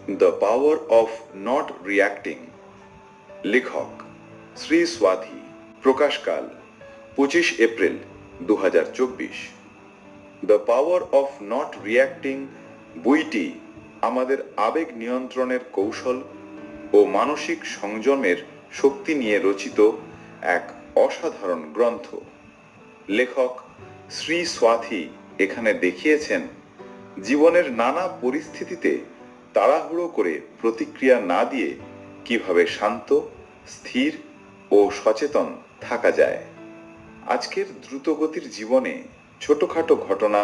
The power of not reacting. লেখক শ্রী স্বাধী। প্রকাশকাল 25 April 2024। The power of not reacting বইটি আমাদের আবেগ নিয়ন্ত্রণের কৌশল ও মানসিক সংযমের শক্তি নিয়ে রচিত এক অসাধারণ গ্রন্থ। লেখক শ্রী স্বাধী এখানে দেখিয়েছেন জীবনের নানা পরিস্থিতিতে তাড়াহুড়ো করে প্রতিক্রিয়া না দিয়ে কিভাবে শান্ত, স্থির ও সচেতন থাকা যায়। আজকের দ্রুতগতির জীবনে ছোটখাটো ঘটনা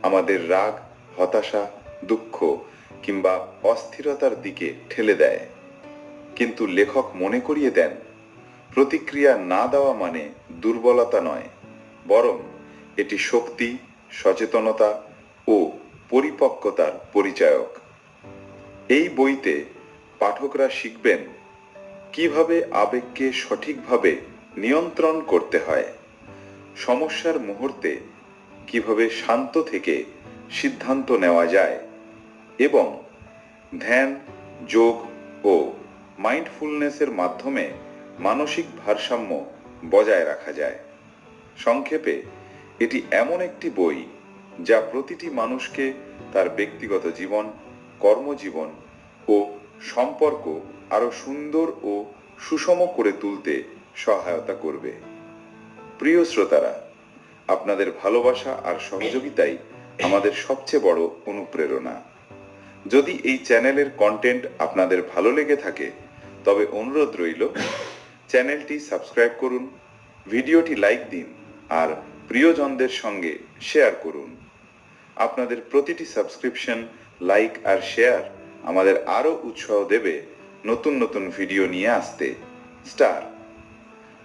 আমাদের রাগ, হতাশা, দুঃখ কিংবা অস্থিরতার দিকে ঠেলে দেয়। কিন্তু লেখক মনে করিয়ে দেন, প্রতিক্রিয়া না দেওয়া মানে দুর্বলতা নয়, বরং এটি শক্তি, সচেতনতা ও পরিপক্কতার পরিচায়ক। এই বইতে পাঠকরা শিখবেন কিভাবে আবেগকে সঠিকভাবে নিয়ন্ত্রণ করতে হয়, সমস্যার মুহূর্তে কিভাবে শান্ত থেকে সিদ্ধান্ত নেওয়া যায় এবং ধ্যান, যোগ ও মাইন্ডফুলনেসের মাধ্যমে মানসিক ভারসাম্য বজায় রাখা যায়। সংক্ষেপে, এটি এমন একটি বই যা প্রতিটি মানুষকে তার ব্যক্তিগত জীবন, কর্মজীবন ও সম্পর্ক আরো সুন্দর ও সুষম করে তুলতে সহায়তা করবে। প্রিয় শ্রোতারা, আপনাদের ভালোবাসা আর সহযোগিতাই আমাদের সবচেয়ে বড় অনুপ্রেরণা। যদি এই চ্যানেলের কন্টেন্ট আপনাদের ভালো লেগে থাকে তবে অনুরোধ রইল, চ্যানেলটি সাবস্ক্রাইব করুন, ভিডিওটি লাইক দিন আর প্রিয়জনদের সঙ্গে শেয়ার করুন। আপনাদের প্রতিটি সাবস্ক্রিপশন, লাইক আর শেয়ার আমাদের আরো উৎসাহ দেবে নতুন নতুন ভিডিও নিয়ে আসতে। স্টার।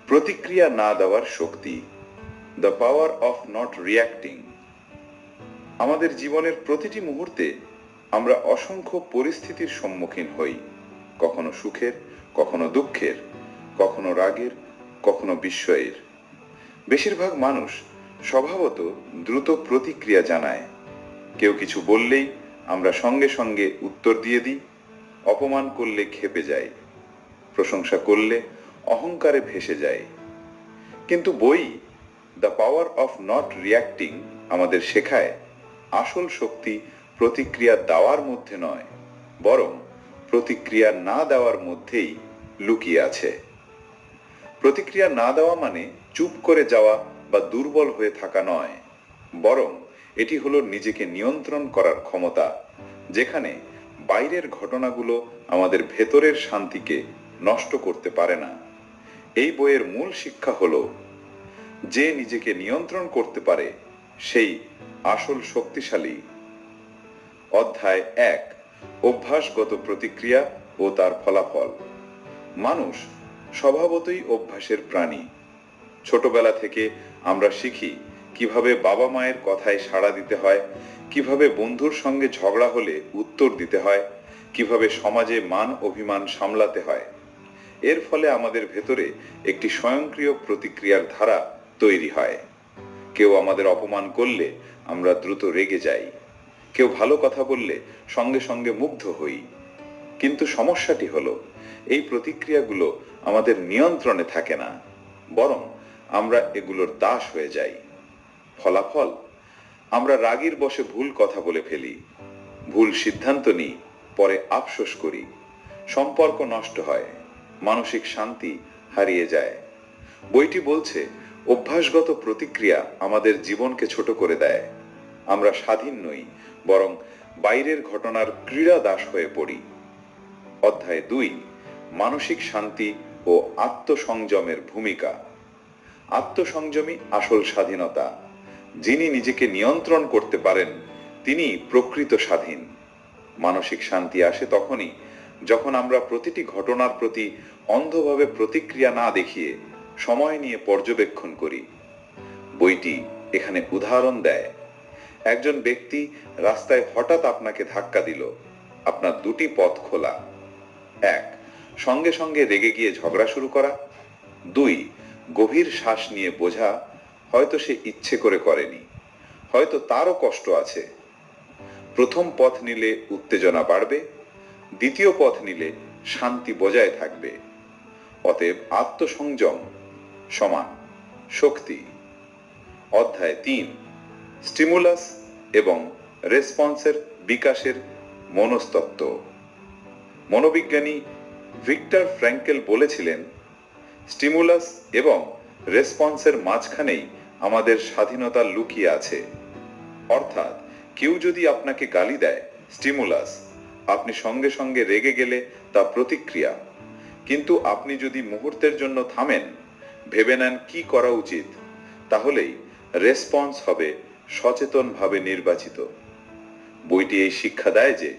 প্রতিক্রিয়া না দেওয়ার শক্তি, the power of not reacting. আমাদের জীবনের প্রতিটি মুহূর্তে আমরা অসংখ্য পরিস্থিতির সম্মুখীন হই, কখনো সুখের, কখনো দুঃখের, কখনো রাগের, কখনো বিস্ময়ের। বেশিরভাগ মানুষ স্বভাবত দ্রুত প্রতিক্রিয়া জানায়। কেউ কিছু বললেই আমরা সঙ্গে সঙ্গে উত্তর দিয়ে দিই, অপমান করলে ক্ষেপে যাই, প্রশংসা করলে অহংকারে ভেসে যায়। কিন্তু বই the power of not reacting আমাদের শেখায় আসল শক্তি প্রতিক্রিয়া দেওয়ার মধ্যে নয়, বরং প্রতিক্রিয়া না দেওয়ার মধ্যেই লুকিয়ে আছে। প্রতিক্রিয়া না দেওয়া মানে চুপ করে যাওয়া বা দুর্বল হয়ে থাকা নয়, বরং এটি হলো নিজেকে নিয়ন্ত্রণ করার ক্ষমতা, যেখানে বাইরের ঘটনাগুলো আমাদের ভেতরের শান্তিকে নষ্ট করতে পারে না। এই বইয়ের মূল শিক্ষা হলো, যে নিজেকে নিয়ন্ত্রণ করতে পারে সেই আসল শক্তিশালী। অধ্যায় 1, অভ্যাসগত প্রতিক্রিয়া ও তার ফলাফল। মানুষ স্বভাবতই অভ্যাসের প্রাণী। ছোটবেলা থেকে আমরা শিখি কিভাবে বাবা মায়ের কথায় সাড়া দিতে হয়, কিভাবে বন্ধুর সঙ্গে ঝগড়া হলে উত্তর দিতে হয়, কিভাবে সমাজে মান অভিমান সামলাতে হয়। এর ফলে আমাদের ভেতরে একটি স্বয়ংক্রিয় প্রতিক্রিয়ার ধারা তৈরি হয়। কেউ আমাদের অপমান করলে আমরা দ্রুত রেগে যাই, কেউ ভালো কথা বললে সঙ্গে সঙ্গে মুগ্ধ হই। কিন্তু সমস্যাটি হলো, এই প্রতিক্রিয়াগুলো আমাদের নিয়ন্ত্রণে থাকে না, বরং আমরা এগুলোর দাস হয়ে যাই। ফলাফল, আমরা রাগের বশে ভুল কথা বলে ফেলি, ভুল সিদ্ধান্ত নিই, পরে আফসোস করি, সম্পর্ক নষ্ট হয়, মানসিক শান্তি হারিয়ে যায়। বইটি বলছে, অভ্যাসগত প্রতিক্রিয়া আমাদের জীবনকে ছোট করে দেয়। আমরা স্বাধীন নই, বরং বাইরের ঘটনার ক্রীড়া দাস হয়ে পড়ি। অধ্যায় 2, মানসিক শান্তি ও আত্মসংযমের ভূমিকা। আত্মসংযমই আসল স্বাধীনতা। যিনি নিজেকে নিয়ন্ত্রণ করতে পারেন তিনি প্রকৃত স্বাধীন। মানসিক শান্তি আসে তখনই যখন আমরা প্রতিটি ঘটনার প্রতি অন্ধভাবে প্রতিক্রিয়া না দেখিয়ে সময় নিয়ে পর্যবেক্ষণ করি। বইটি এখানে উদাহরণ দেয়, একজন ব্যক্তি রাস্তায় হঠাৎ আপনাকে ধাক্কা দিল। আপনার দুটি পথ খোলা। 1, সঙ্গে সঙ্গে রেগে গিয়ে ঝগড়া শুরু করা। 2, গভীর শ্বাস নিয়ে বোঝা, হয়তো সে ইচ্ছে করে করেনি, হয়তো তারও কষ্ট আছে। প্রথম পথ নিলে উত্তেজনা বাড়বে, দ্বিতীয় পথ নিলে শান্তি বজায় থাকবে। অতএব আত্মসংযম সমান শক্তি। অধ্যায় 3, স্টিমুলাস এবং রেসপন্সের বিকাশের মনস্তত্ত্ব। মনোবিজ্ঞানী ভিক্টর ফ্র্যাঙ্কেল বলেছিলেন, স্টিমুলাস এবং রেসপন্সের মাঝখানেই আমাদের স্বাধীনতা লুকিয়ে আছে। অর্থাৎ কেউ যদি আপনাকে গালি দেয়, স্টিমুলাস, আপনি সঙ্গে সঙ্গে রেগে গেলে তা প্রতিক্রিয়া। কিন্তু আপনি যদি মুহূর্তের জন্য থামেন, ভেবে নেন কি করা উচিত, তাহলেই রেসপন্স হবে সচেতনভাবে নির্বাচিত। বইটি এই শিক্ষা দেয় যে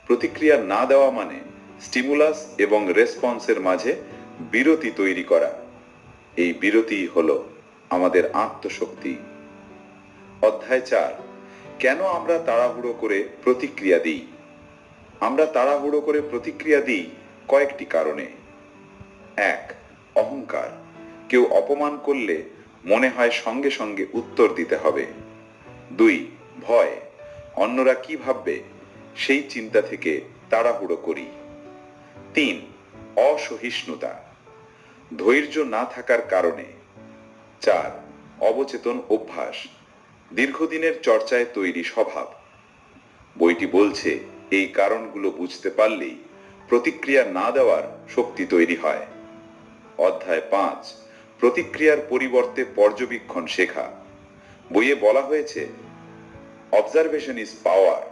প্রতিক্রিয়া না দেওয়া মানে স্টিমুলাস এবং রেসপন্সের মাঝে বিরতি তৈরি করা। এই বিরতি হলো আমাদের আত্মশক্তি। অধ্যায় 4, কেন আমরা তাড়াহুড়ো করে প্রতিক্রিয়া দিই? আমরা তাড়াহুড়ো করে প্রতিক্রিয়া দিই কয়েকটি কারণে। 1, অহংকার। কেউ অপমান করলে মনে হয় সঙ্গে সঙ্গে উত্তর দিতে হবে। 2, ভয়। অন্যরা কি ভাববে সেই চিন্তা থেকে তাড়াহুড়ো করি। 3, অসহিষ্ণুতা। ধৈর্য না থাকার কারণে। 4, অবচেতন অভ্যাস। দীর্ঘদিনের চর্চায় তৈরি স্বভাব। বইটি বলছে এই কারণগুলো বুঝতে পারলেই প্রতিক্রিয়া না দেওয়ার শক্তি তৈরি হয়। অধ্যায় 5, প্রতিক্রিয়ার পরিবর্তে পর্যবেক্ষণ শেখা। বইয়ে বলা হয়েছে, অবজারভেশন ইজ পাওয়ার।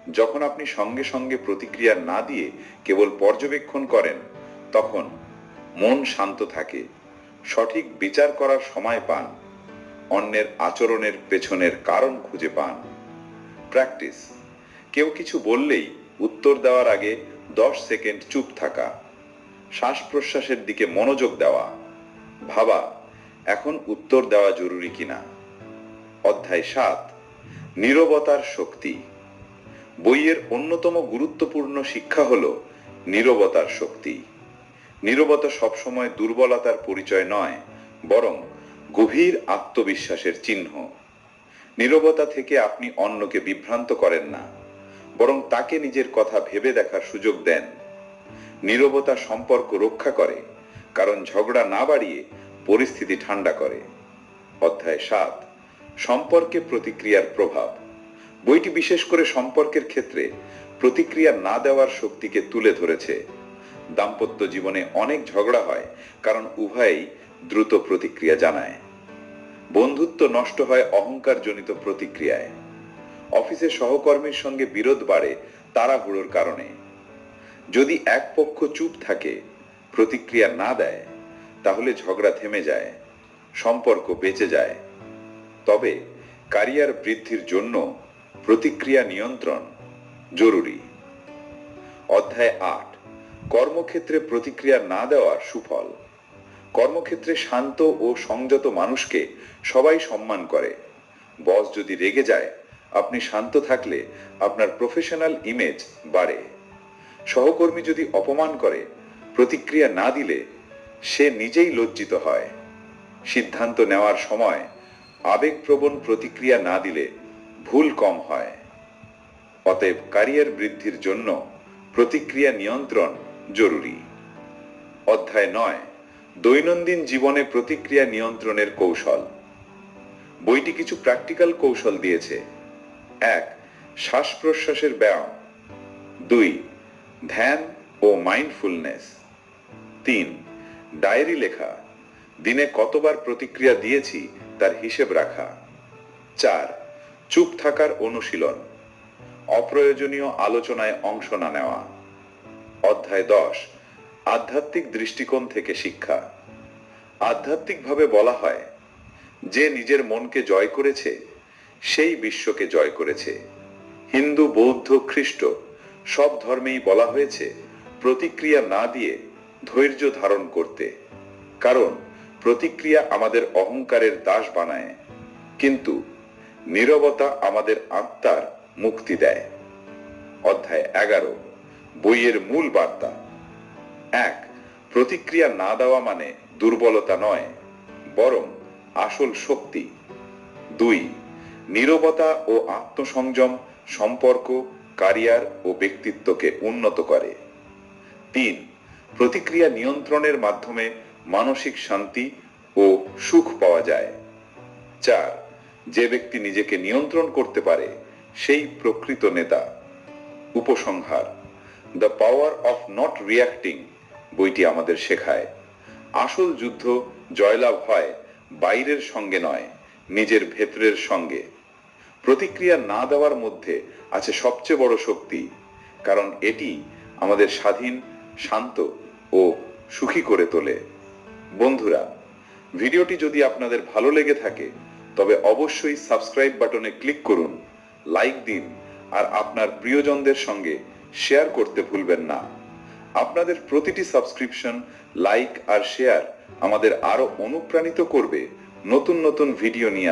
যখন আপনি সঙ্গে সঙ্গে প্রতিক্রিয়া না দিয়ে কেবল পর্যবেক্ষণ করেন, তখন মন শান্ত থাকে, সঠিক বিচার করার সময় পান, অন্যের আচরণের পেছনের কারণ খুঁজে পান। প্র্যাকটিস। কেউ কিছু বললেই উত্তর দেওয়ার আগে 10 সেকেন্ড চুপ থাকা, শ্বাস প্রশ্বাসের দিকে মনোযোগ দেওয়া, ভাবা এখন উত্তর দেওয়া জরুরি কিনা। অধ্যায় 7, নীরবতার শক্তি। বইয়ের অন্যতম গুরুত্বপূর্ণ শিক্ষা হলো নীরবতার শক্তি। নীরবতা সবসময় দুর্বলতার পরিচয় নয়, বরং গভীর আত্মবিশ্বাসের চিহ্ন। নীরবতা থেকে আপনি অন্যকে বিভ্রান্ত করেন না, বরং তাকে নিজের কথা ভেবে দেখার সুযোগ দেন। নীরবতা সম্পর্ক রক্ষা করে, কারণ ঝগড়া না বাড়িয়ে পরিস্থিতি ঠান্ডা করে। অধ্যায় 7, সম্পর্কে প্রতিক্রিয়ার প্রভাব। বইটি বিশেষ করে সম্পর্কের ক্ষেত্রে প্রতিক্রিয়া না দেওয়ার শক্তিকে তুলে ধরেছে। দাম্পত্য জীবনে অনেক ঝগড়া হয় কারণ উভয়েই দ্রুত প্রতিক্রিয়া জানায়। বন্ধুত্ব নষ্ট হয় অহংকারজনিত প্রতিক্রিয়ায়। অফিসে সহকর্মীর সঙ্গে বিরোধ বাড়ে তাড়াহুড়োর কারণে। যদি এক পক্ষ চুপ থাকে, প্রতিক্রিয়া না দেয়, তাহলে ঝগড়া থেমে যায়, সম্পর্ক বেঁচে যায়। তবে ক্যারিয়ার বৃদ্ধির জন্য প্রতিক্রিয়া নিয়ন্ত্রণ জরুরি। অধ্যায় 8, কর্মক্ষেত্রে প্রতিক্রিয়া না দেওয়ার সুফল। কর্মক্ষেত্রে শান্ত ও সংযত মানুষকে সবাই সম্মান করে। বস যদি রেগে যায়, আপনি শান্ত থাকলে আপনার প্রফেশনাল ইমেজ বাড়ে। সহকর্মী যদি অপমান করে, প্রতিক্রিয়া না দিলে সে নিজেই লজ্জিত হয়। সিদ্ধান্ত নেওয়ার সময় আবেগপ্রবণ প্রতিক্রিয়া না দিলে ভুল কম হয়। অতএব ক্যারিয়ার বৃদ্ধির জন্য প্রতিক্রিয়া নিয়ন্ত্রণ জরুরি। অধ্যায় 9, দৈনন্দিন জীবনে প্রতিক্রিয়া নিয়ন্ত্রণের কৌশল। বইটি কিছু প্র্যাকটিক্যাল কৌশল দিয়েছে। 1, শ্বাস প্রশ্বাসের ব্যায়াম। 2, ধ্যান ও মাইন্ডফুলনেস। 3, ডায়েরি লেখা, দিনে কতবার প্রতিক্রিয়া দিয়েছি তার হিসেব রাখা। 4, চুপ থাকার অনুশীলন, অপ্রয়োজনীয় আলোচনায় অংশ না নেওয়া। অধ্যায় 10, আধ্যাত্মিক দৃষ্টিকোণ থেকে শিক্ষা। আধ্যাত্মিকভাবে বলা হয়, যে নিজের মনকে জয় করেছে সেই বিশ্বকে জয় করেছে। হিন্দু, বৌদ্ধ, খ্রিস্ট সব ধর্মেই বলা হয়েছে প্রতিক্রিয়া না দিয়ে ধৈর্য ধারণ করতে, কারণ প্রতিক্রিয়া আমাদের অহংকারের দাস বানায়, কিন্তু নীরবতা আমাদের আত্মার মুক্তি দেয়। অধ্যায় 11, বইয়ের মূল বার্তা। 1, প্রতিক্রিয়া না দেওয়া মানে দুর্বলতা নয়, বরং আসল শক্তি। 2, নীরবতা ও আত্মসংযম সম্পর্ক ক্যারিয়ার ও ব্যক্তিত্বকে উন্নত করে। 3. প্রতিক্রিয়া নিয়ন্ত্রণের মাধ্যমে মানসিক শান্তি ও সুখ পাওয়া যায়। 4. যে ব্যক্তি নিজেকে নিয়ন্ত্রণ করতে পারে সেই প্রকৃত নেতা। উপসংহার: the power of not reacting বইটি আমাদের শেখায় আসল যুদ্ধ জয়লাভ হয় বাইরের সঙ্গে নয়, নিজের ভেতরের সঙ্গে। প্রতিক্রিয়া না দেওয়ার মধ্যে আছে সবচেয়ে বড় শক্তি, কারণ এটি আমাদের স্বাধীন, শান্ত ও সুখী করে তোলে। বন্ধুরা, ভিডিওটি যদি আপনাদের ভালো লেগে থাকে তবে অবশ্যই সাবস্ক্রাইব বাটনে ক্লিক করুন, লাইক দিন আর আপনার প্রিয়জনদের সঙ্গে শেয়ার করতে ভুলবেন না। আপনাদের প্রতিটি সাবস্ক্রিপশন, লাইক আর শেয়ার আমাদের আরো অনুপ্রাণিত করবে নতুন নতুন ভিডিও নিয়ে